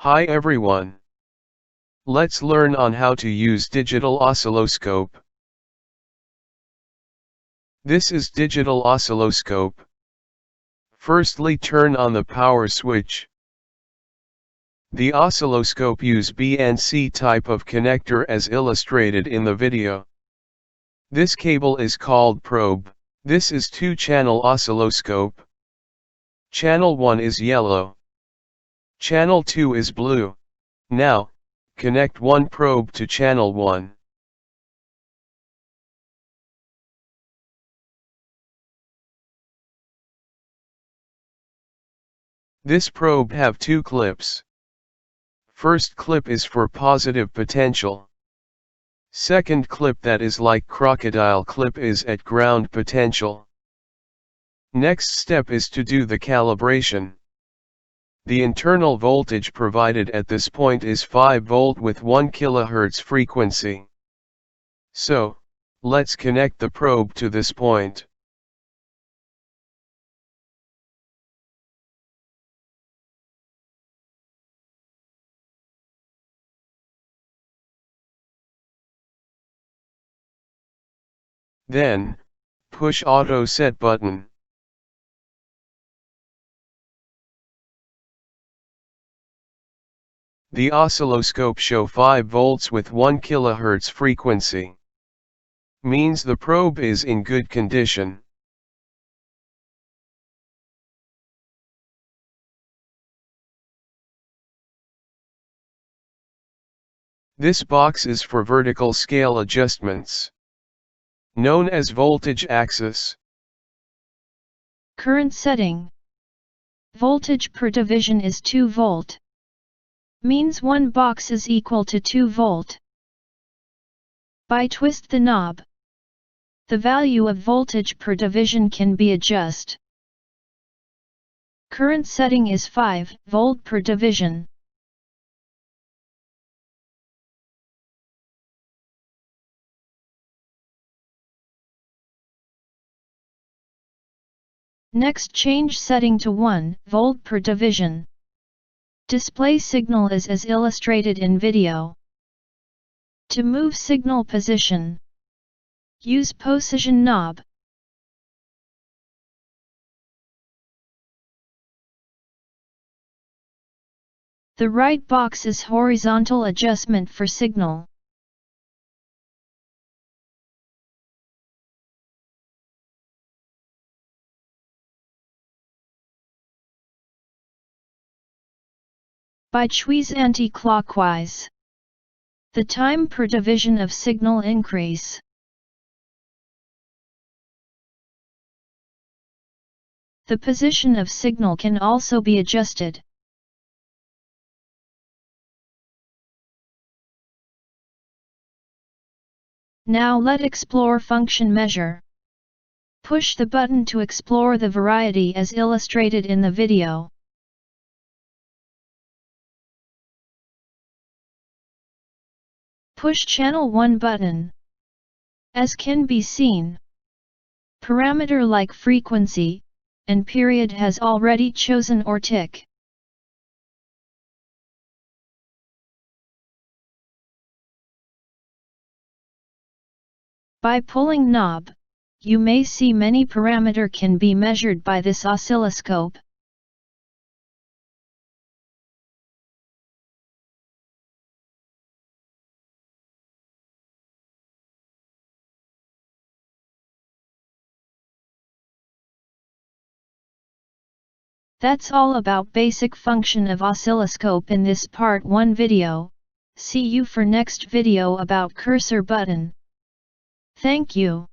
Hi everyone. Let's learn on how to use digital oscilloscope. This is digital oscilloscope. Firstly, turn on the power switch. The oscilloscope use B and C type of connector as illustrated in the video. This cable is called probe. This is 2-channel oscilloscope. Channel 1 is yellow. Channel 2 is blue. Now, connect one probe to channel 1. This probe have two clips. First clip is for positive potential. Second clip, that is like crocodile clip, is at ground potential. Next step is to do the calibration. The internal voltage provided at this point is 5 volt with 1 kHz frequency. So, let's connect the probe to this point. Then, push Auto Set button. The oscilloscope show 5 volts with 1 kHz frequency. Means the probe is in good condition. This box is for vertical scale adjustments, known as voltage axis. Current setting. Voltage per division is 2 volt. Means one box is equal to 2 volt. By twist the knob, the value of voltage per division can be adjusted. Current setting is 5 volt per division. Next, change setting to 1 volt per division. Display signal is as illustrated in video. To move signal position, use position knob. The right box is horizontal adjustment for signal. By choose anti-clockwise, the time per division of signal increase. The position of signal can also be adjusted. Now let's explore function measure. Push the button to explore the variety as illustrated in the video. Push channel 1 button. As can be seen, parameter like frequency and period has already chosen or tick. By pulling knob, you may see many parameter can be measured by this oscilloscope. That's all about basic function of oscilloscope in this part 1 video. See you for next video about cursor button. Thank you.